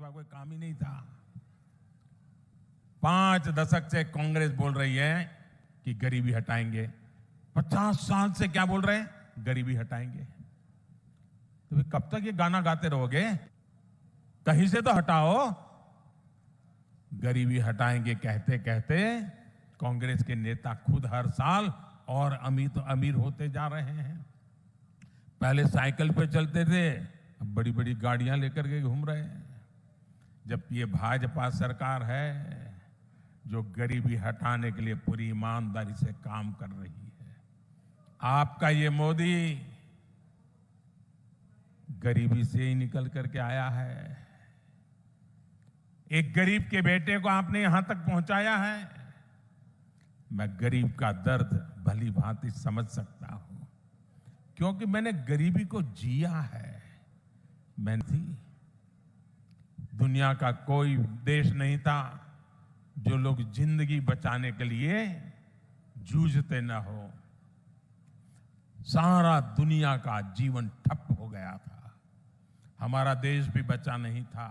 सिवा कोई काम ही नहीं था। 5 दशक से कांग्रेस बोल रही है कि गरीबी हटाएंगे, 50 साल से क्या बोल रहे हैं, गरीबी हटाएंगे। तो कब तक ये गाना गाते रहोगे? कहीं से तो हटाओ। गरीबी हटाएंगे कहते कहते कांग्रेस के नेता खुद हर साल और अमीर होते जा रहे हैं। पहले साइकिल पे चलते थे, अब बड़ी बड़ी गाड़ियां लेकर के घूम रहे हैं। जबकि ये भाजपा सरकार है जो गरीबी हटाने के लिए पूरी ईमानदारी से काम कर रही है। आपका ये मोदी गरीबी से ही निकल करके आया है। एक गरीब के बेटे को आपने यहां तक पहुंचाया है। मैं गरीब का दर्द भली भांति समझ सकता हूं, क्योंकि मैंने गरीबी को जिया है। मैं थी, दुनिया का कोई देश नहीं था जो लोग जिंदगी बचाने के लिए जूझते न हो। सारा दुनिया का जीवन ठप हो गया था, हमारा देश भी बचा नहीं था।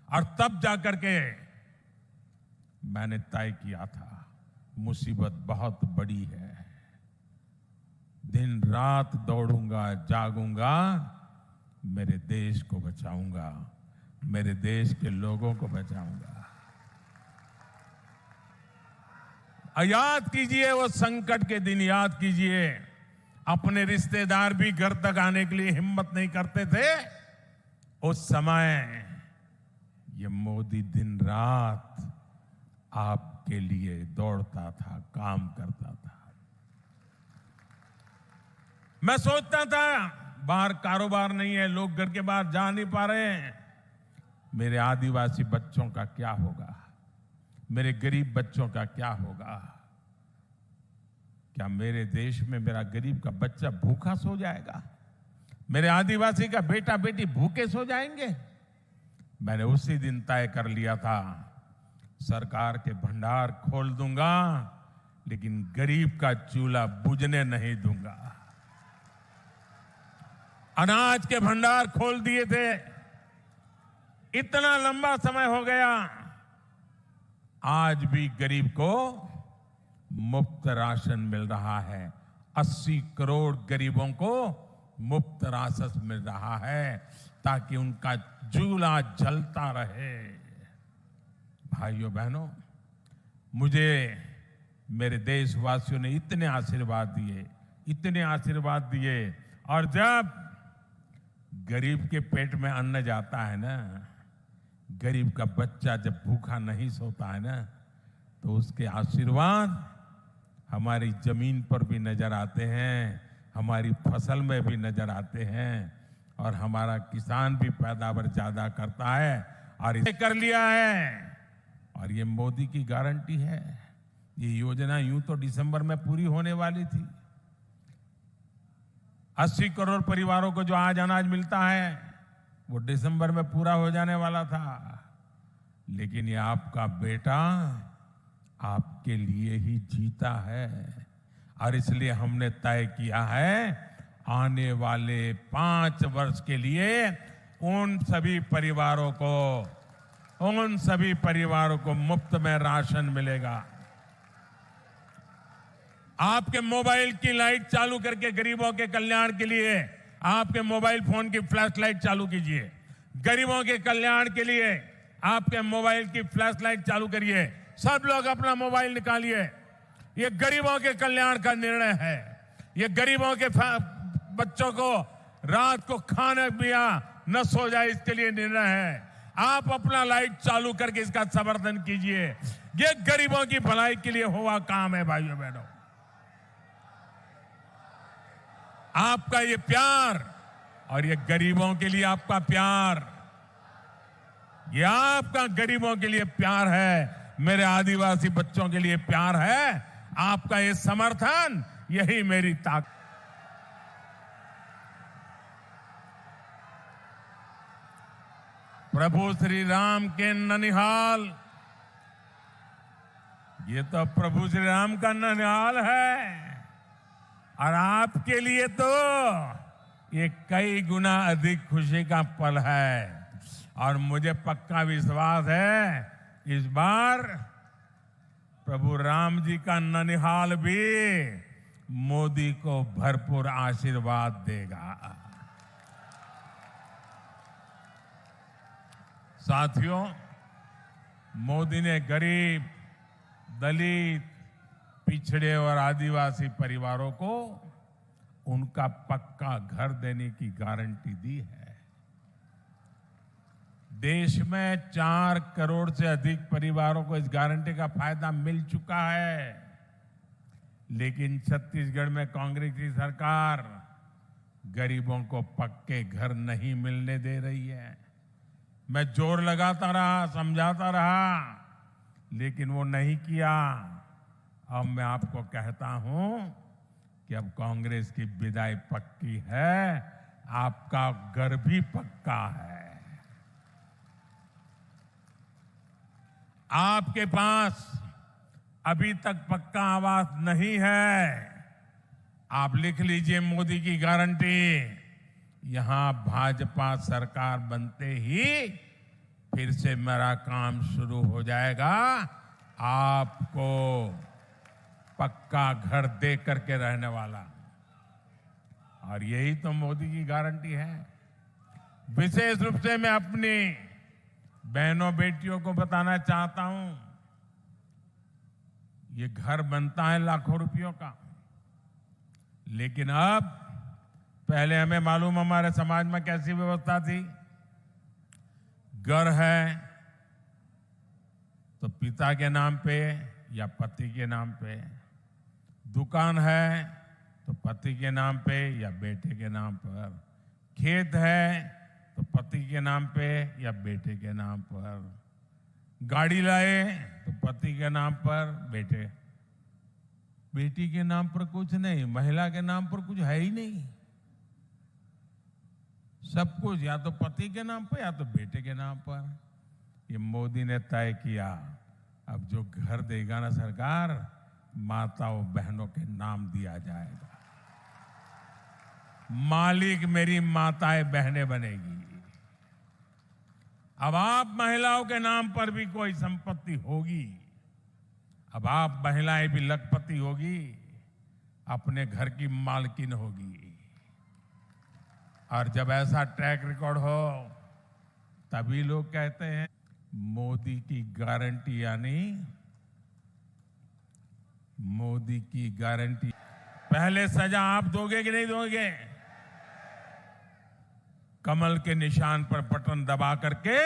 और तब जाकर के मैंने तय किया था मुसीबत बहुत बड़ी है, दिन रात दौड़ूंगा जागूंगा, मेरे देश को बचाऊंगा, मेरे देश के लोगों को बचाऊंगा। याद कीजिए वो संकट के दिन, याद कीजिए अपने रिश्तेदार भी घर तक आने के लिए हिम्मत नहीं करते थे। उस समय ये मोदी दिन रात आपके लिए दौड़ता था, काम करता था। मैं सोचता था बाहर कारोबार नहीं है, लोग घर के बाहर जा नहीं पा रहे हैं, मेरे आदिवासी बच्चों का क्या होगा, मेरे गरीब बच्चों का क्या होगा? क्या मेरे देश में मेरा गरीब का बच्चा भूखा सो जाएगा? मेरे आदिवासी का बेटा बेटी भूखे सो जाएंगे? मैंने उसी दिन तय कर लिया था सरकार के भंडार खोल दूंगा, लेकिन गरीब का चूल्हा बुझने नहीं दूंगा। अनाज के भंडार खोल दिए थे, इतना लंबा समय हो गया, आज भी गरीब को मुफ्त राशन मिल रहा है। 80 करोड़ गरीबों को मुफ्त राशन मिल रहा है ताकि उनका चूल्हा जलता रहे। भाइयों बहनों, मुझे मेरे देशवासियों ने इतने आशीर्वाद दिए, इतने आशीर्वाद दिए, और जब गरीब के पेट में अन्न जाता है ना, गरीब का बच्चा जब भूखा नहीं सोता है ना, तो उसके आशीर्वाद हमारी जमीन पर भी नजर आते हैं, हमारी फसल में भी नजर आते हैं, और हमारा किसान भी पैदावार ज्यादा करता है। और इसे कर लिया है, और ये मोदी की गारंटी है। ये योजना यूं तो दिसंबर में पूरी होने वाली थी। 80 करोड़ परिवारों को जो आज अनाज मिलता है वो दिसंबर में पूरा हो जाने वाला था, लेकिन ये आपका बेटा आपके लिए ही जीता है। और इसलिए हमने तय किया है आने वाले 5 वर्ष के लिए उन सभी परिवारों को मुफ्त में राशन मिलेगा। आपके मोबाइल की लाइट चालू करके गरीबों के कल्याण के लिए आपके मोबाइल फोन की फ्लैश लाइट चालू कीजिए। गरीबों के कल्याण के लिए आपके मोबाइल की फ्लैश लाइट चालू करिए। सब लोग अपना मोबाइल निकालिए। ये गरीबों के कल्याण का निर्णय है। ये गरीबों के बच्चों को रात को खाने पिया न सो जाए, इसके लिए निर्णय है। आप अपना लाइट चालू करके इसका समर्थन कीजिए। ये गरीबों की भलाई के लिए हुआ काम है। भाइयों बहनों, आपका ये प्यार और ये गरीबों के लिए आपका प्यार, ये आपका गरीबों के लिए प्यार है, मेरे आदिवासी बच्चों के लिए प्यार है। आपका ये समर्थन, यही मेरी ताकत। प्रभु श्री राम के ननिहाल, ये तो प्रभु श्री राम का ननिहाल है, और आपके लिए तो ये कई गुना अधिक खुशी का पल है। और मुझे पक्का विश्वास है इस बार प्रभु राम जी का ननिहाल भी मोदी को भरपूर आशीर्वाद देगा। साथियों, मोदी ने गरीब, दलित, पिछड़े और आदिवासी परिवारों को उनका पक्का घर देने की गारंटी दी है। देश में 4 करोड़ से अधिक परिवारों को इस गारंटी का फायदा मिल चुका है, लेकिन छत्तीसगढ़ में कांग्रेस की सरकार गरीबों को पक्के घर नहीं मिलने दे रही है। मैं जोर लगाता रहा, समझाता रहा, लेकिन वो नहीं किया। अब मैं आपको कहता हूं कि अब कांग्रेस की विदाई पक्की है, आपका घर भी पक्का है। आपके पास अभी तक पक्का आवास नहीं है, आप लिख लीजिए मोदी की गारंटी। यहां भाजपा सरकार बनते ही फिर से मेरा काम शुरू हो जाएगा, आपको पक्का घर दे करके रहने वाला। और यही तो मोदी की गारंटी है। विशेष रूप से मैं अपनी बहनों बेटियों को बताना चाहता हूं, ये घर बनता है लाखों रुपयों का, लेकिन अब पहले हमें मालूम हमारे समाज में कैसी व्यवस्था थी। घर है तो पिता के नाम पे या पति के नाम पे, दुकान है तो पति के नाम पे या बेटे के नाम पर, खेत है तो पति के नाम पे या बेटे के नाम पर, गाड़ी लाए तो पति के नाम पर, बेटी के नाम पर कुछ नहीं, महिला के नाम पर कुछ है ही नहीं। सब कुछ या तो पति के नाम पर या तो बेटे के नाम पर। ये मोदी ने तय किया, अब जो घर देगा ना सरकार, माताओं बहनों के नाम दिया जाएगा। मालिक मेरी माताएं बहनें बनेगी। अब आप महिलाओं के नाम पर भी कोई संपत्ति होगी, अब आप महिलाएं भी लखपति होगी, अपने घर की मालकिन होगी। और जब ऐसा ट्रैक रिकॉर्ड हो तभी लोग कहते हैं मोदी की गारंटी, यानी मोदी की गारंटी। पहले सजा आप दोगे कि नहीं दोगे? कमल के निशान पर बटन दबा करके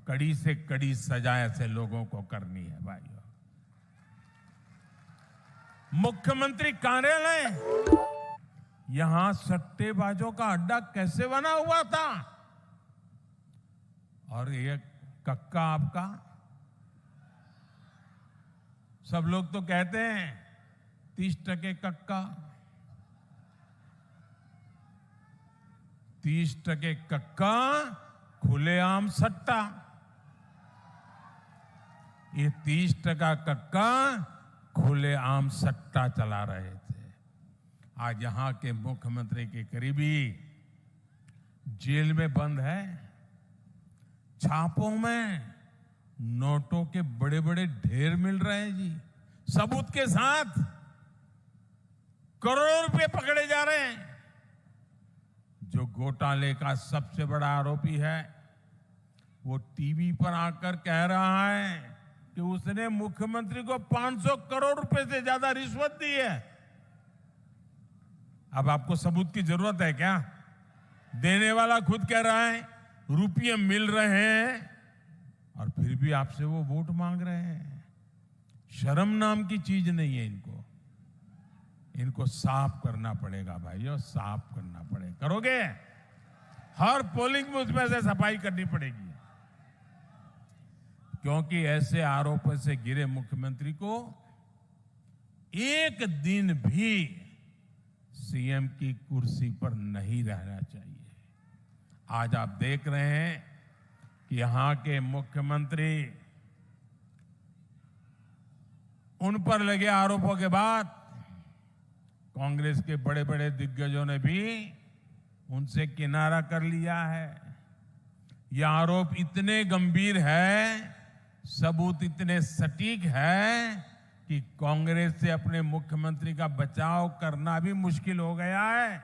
कड़ी से कड़ी सजा ऐसे लोगों को करनी है भाइयों। मुख्यमंत्री कार्यालय यहां सट्टेबाजों का अड्डा कैसे बना हुआ था, और ये कक्का आपका। सब लोग तो कहते हैं 30% कक्का, 30% कक्का, खुलेआम सट्टा। ये 30% कक्का खुलेआम सट्टा चला रहे थे। आज यहां के मुख्यमंत्री के करीबी जेल में बंद है। छापों में नोटों के बड़े बड़े ढेर मिल रहे हैं जी, सबूत के साथ। करोड़ों रुपए पकड़े जा रहे हैं। जो घोटाले का सबसे बड़ा आरोपी है वो टीवी पर आकर कह रहा है कि उसने मुख्यमंत्री को 500 करोड़ रुपए से ज्यादा रिश्वत दी है। अब आपको सबूत की जरूरत है क्या? देने वाला खुद कह रहा है रुपये मिल रहे हैं और फिर भी आपसे वो वोट मांग रहे हैं। शर्म नाम की चीज नहीं है इनको। इनको साफ करना पड़ेगा भाइयों, साफ करना पड़ेगा। करोगे? हर पोलिंग बूथ में से सफाई करनी पड़ेगी, क्योंकि ऐसे आरोपों से घिरे मुख्यमंत्री को एक दिन भी सीएम की कुर्सी पर नहीं रहना चाहिए। आज आप देख रहे हैं कि यहां के मुख्यमंत्री, उन पर लगे आरोपों के बाद कांग्रेस के बड़े बड़े दिग्गजों ने भी उनसे किनारा कर लिया है। ये आरोप इतने गंभीर है, सबूत इतने सटीक है कि कांग्रेस से अपने मुख्यमंत्री का बचाव करना भी मुश्किल हो गया है।